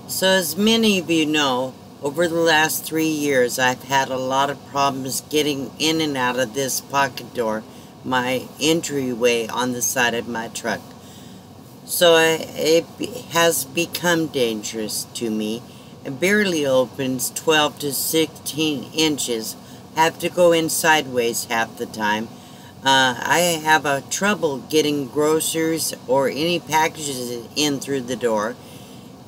So as many of you know, over the last 3 years I've had a lot of problems getting in and out of this pocket door, my entryway on the side of my truck. So it has become dangerous to me. It barely opens 12 to 16 inches. I have to go in sideways half the time. I have a trouble getting groceries or any packages in through the door.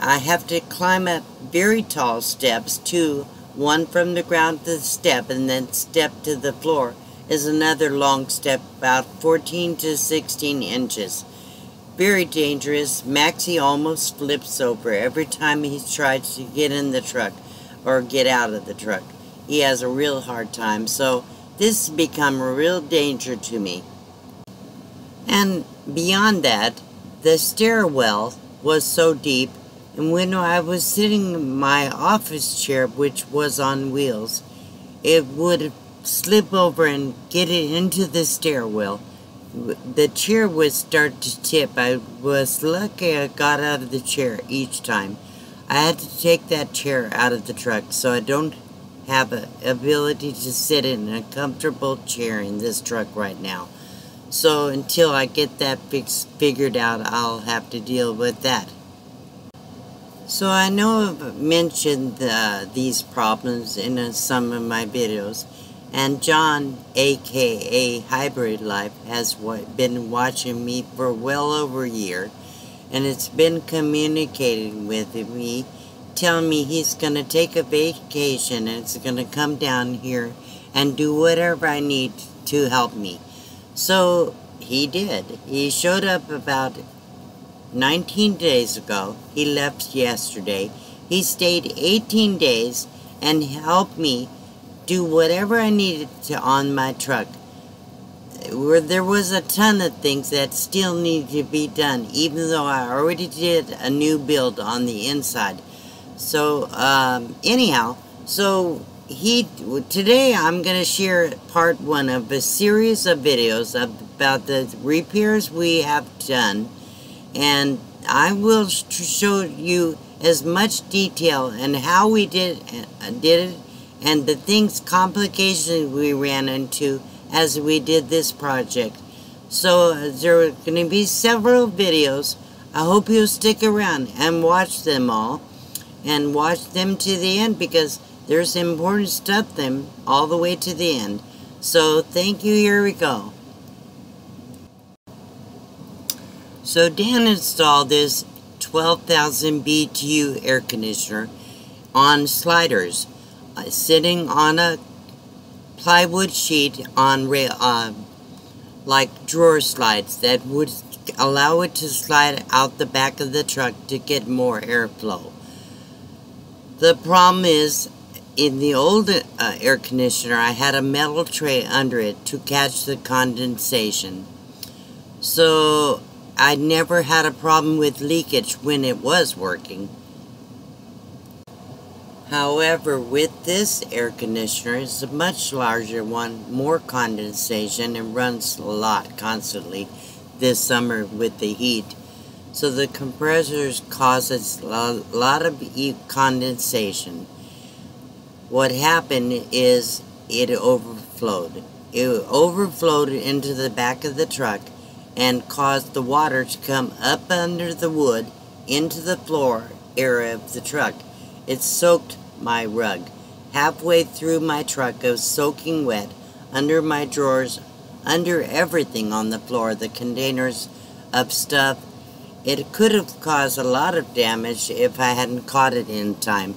I have to climb up very tall steps too. One from the ground to the step, and then step to the floor is another long step, about 14 to 16 inches. Very dangerous. Maxie almost flips over every time he tries to get in the truck or get out of the truck. He has a real hard time, so this has become a real danger to me. And beyond that, the stairwell was so deep, and when I was sitting in my office chair, which was on wheels, it would slip over and get it into the stairwell. The chair would start to tip. I was lucky I got out of the chair each time. I had to take that chair out of the truck, so I don't have an ability to sit in a comfortable chair in this truck right now. So until I get that figured out, I'll have to deal with that. So I know I've mentioned these problems in some of my videos, and John, aka Hybrid Life, has been watching me for well over a year, and it's been communicating with me, telling me he's going to take a vacation and it's going to come down here and do whatever I need to help me. So he did. He showed up about 19 days ago. He left yesterday. He stayed 18 days and helped me do whatever I needed to on my truck. There was a ton of things that still needed to be done, even though I already did a new build on the inside. So anyhow, so today I'm going to share part 1 of a series of videos about the repairs we have done, and I will show you as much detail and how we did it, and the complications we ran into as we did this project. So there are going to be several videos. I hope you'll stick around and watch them all, and watch them to the end, because there's important stuff them all the way to the end. So thank you. Here we go. So Dan installed this 12,000 BTU air conditioner on sliders, sitting on a plywood sheet on like drawer slides that would allow it to slide out the back of the truck to get more airflow. The problem is, in the old air conditioner, I had a metal tray under it to catch the condensation. So I never had a problem with leakage when it was working. However, with this air conditioner, it's a much larger one, more condensation, and runs a lot constantly this summer with the heat. So the compressors causes a lot of condensation. What happened is it overflowed. It overflowed into the back of the truck and caused the water to come up under the wood into the floor area of the truck. It soaked my rug. Halfway through my truck, I was soaking wet under my drawers, under everything on the floor, the containers of stuff. It could have caused a lot of damage if I hadn't caught it in time.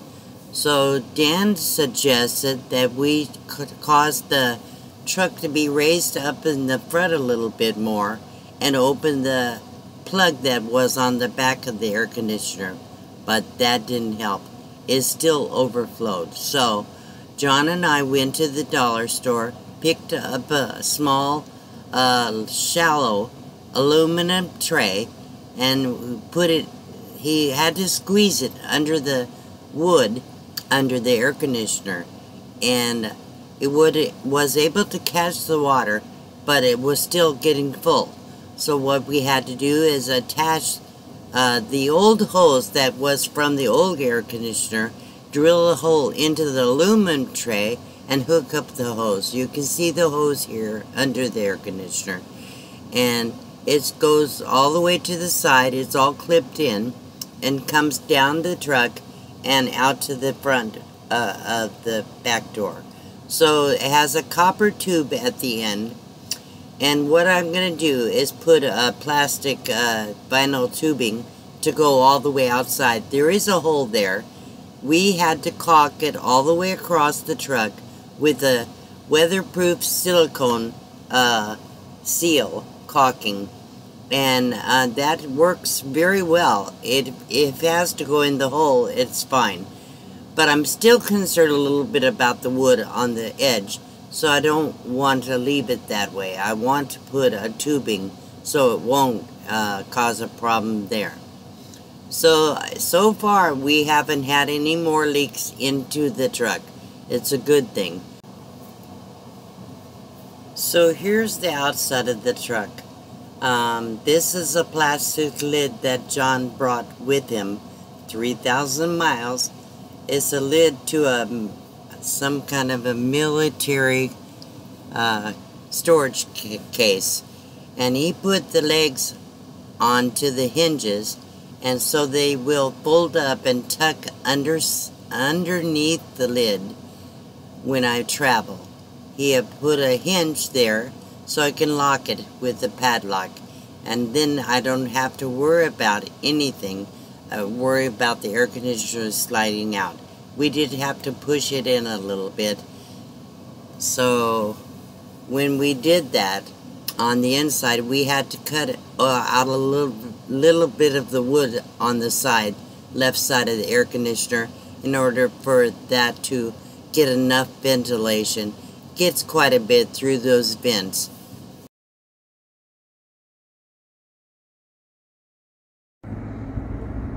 So Dan suggested that we could cause the truck to be raised up in the front a little bit more and open the plug that was on the back of the air conditioner. But that didn't help. It still overflowed. So John and I went to the dollar store, picked up a small, shallow aluminum tray, and put it, he had to squeeze it under the wood, under the air conditioner, and it was able to catch the water, but it was still getting full. So what we had to do is attach The old hose that was from the old air conditioner, drill a hole into the aluminum tray and hook up the hose. You can see the hose here under the air conditioner. And it goes all the way to the side. It's all clipped in and comes down the truck and out to the front of the back door. So it has a copper tube at the end. And what I'm going to do is put a plastic vinyl tubing to go all the way outside. There is a hole there. We had to caulk it all the way across the truck with a weatherproof silicone seal caulking. And that works very well. If it has to go in the hole, it's fine. But I'm still concerned a little bit about the wood on the edge. So I don't want to leave it that way. I want to put a tubing so it won't cause a problem there. So far we haven't had any more leaks into the truck. It's a good thing. So here's the outside of the truck. This is a plastic lid that John brought with him, 3,000 miles. It's a lid to some kind of a military storage case, and he put the legs onto the hinges, and so they will fold up and tuck underneath the lid when I travel. He had put a hinge there so I can lock it with a padlock, and then I don't have to worry about anything, worry about the air conditioner sliding out. We did have to push it in a little bit. So when we did that on the inside, we had to cut out a little bit of the wood on the side, left side of the air conditioner, in order for that to get enough ventilation. Gets quite a bit through those vents.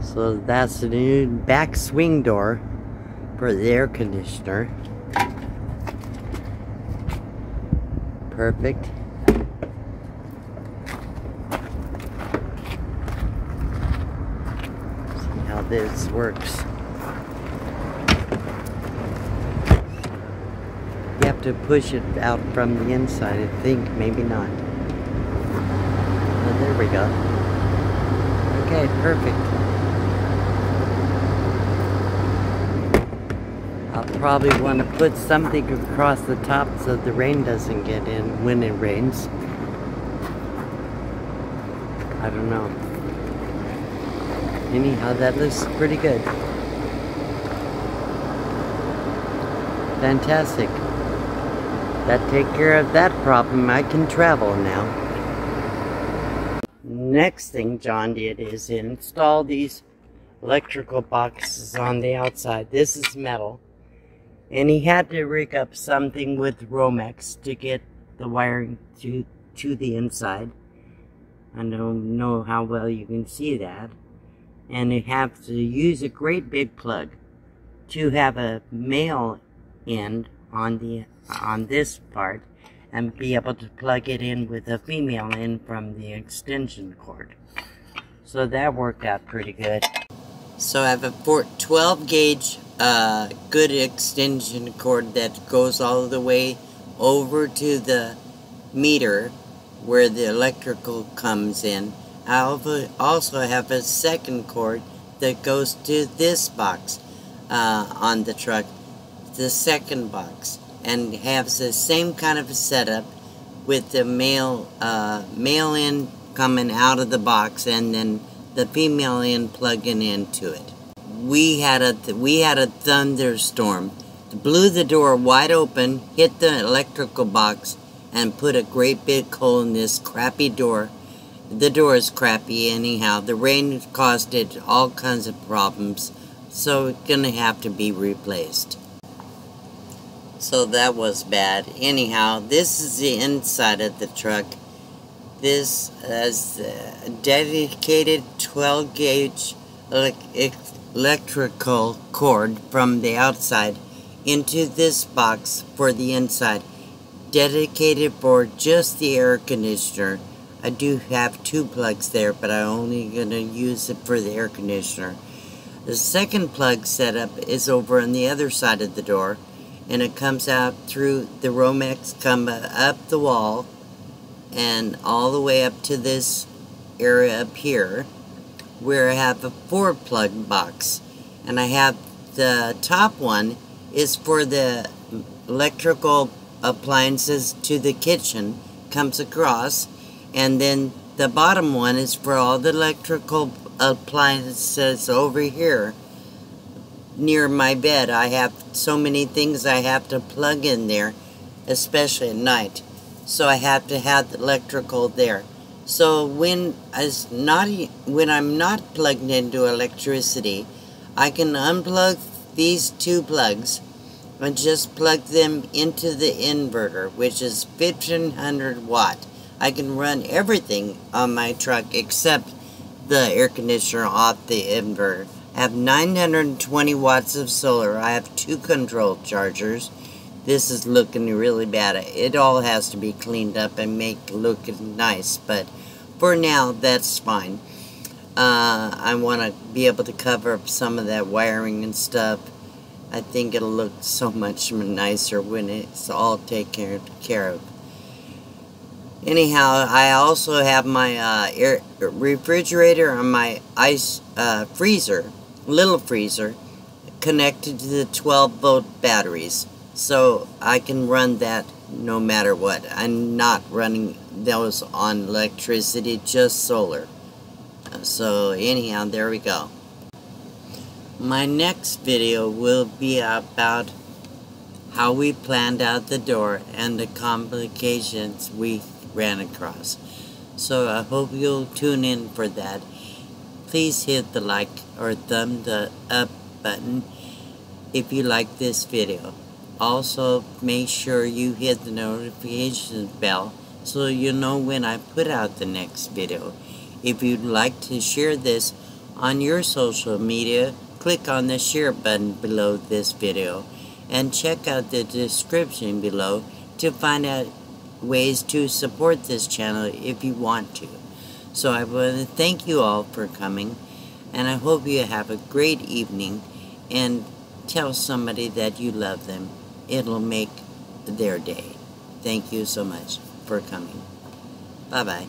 So that's the new back swing door for the air conditioner. Perfect. See how this works. You have to push it out from the inside, I think. Maybe not. Oh, there we go. Okay, perfect. I'll probably want to put something across the top so the rain doesn't get in when it rains. I don't know. Anyhow, that looks pretty good. Fantastic. That take care of that problem. I can travel now. Next thing John did is install these electrical boxes on the outside. This is metal. And he had to rig up something with Romex to get the wiring to the inside. I don't know how well you can see that. And you have to use a great big plug to have a male end on this part and be able to plug it in with a female end from the extension cord. So that worked out pretty good. So I have a 12 gauge good extension cord that goes all the way over to the meter where the electrical comes in. I also have a second cord that goes to this box on the truck, the second box, and has the same kind of a setup with the male end coming out of the box and then the female end plugging into it. We had a thunderstorm. It blew the door wide open, hit the electrical box, and put a great big hole in this crappy door. The door is crappy anyhow. The rain caused it all kinds of problems, so it's gonna have to be replaced. So that was bad. Anyhow, this is the inside of the truck. This is a dedicated 12 gauge electrical cord from the outside into this box for the inside, dedicated for just the air conditioner I do have 2 plugs there, but I'm only going to use it for the air conditioner. The second plug setup is over on the other side of the door, and it comes out through the Romex, come up the wall and all the way up to this area up here, where I have a 4 plug box. And I have the top one is for the electrical appliances to the kitchen, comes across, and then the bottom one is for all the electrical appliances over here near my bed. I have so many things I have to plug in there, especially at night, so I have to have the electrical there. So when I'm not plugged into electricity, I can unplug these 2 plugs and just plug them into the inverter, which is 1500 watt. I can run everything on my truck except the air conditioner off the inverter. I have 920 watts of solar. I have 2 control chargers. This is looking really bad. It all has to be cleaned up and make look nice, but for now that's fine. I want to be able to cover up some of that wiring and stuff. I think it'll look so much nicer when it's all taken care of. Anyhow, I also have my refrigerator and my ice freezer, little freezer, connected to the 12-volt batteries, so I can run that no matter what. I'm not running those on electricity, just solar. So anyhow, there we go. My next video will be about how we planned out the door and the complications we ran across. So I hope you'll tune in for that. Please hit the like or thumbs up button if you like this video. Also, make sure you hit the notification bell so you know when I put out the next video. If you'd like to share this on your social media, click on the share button below this video and check out the description below to find out ways to support this channel if you want to. So I want to thank you all for coming, and I hope you have a great evening, and tell somebody that you love them. It'll make their day. Thank you so much for coming. Bye-bye.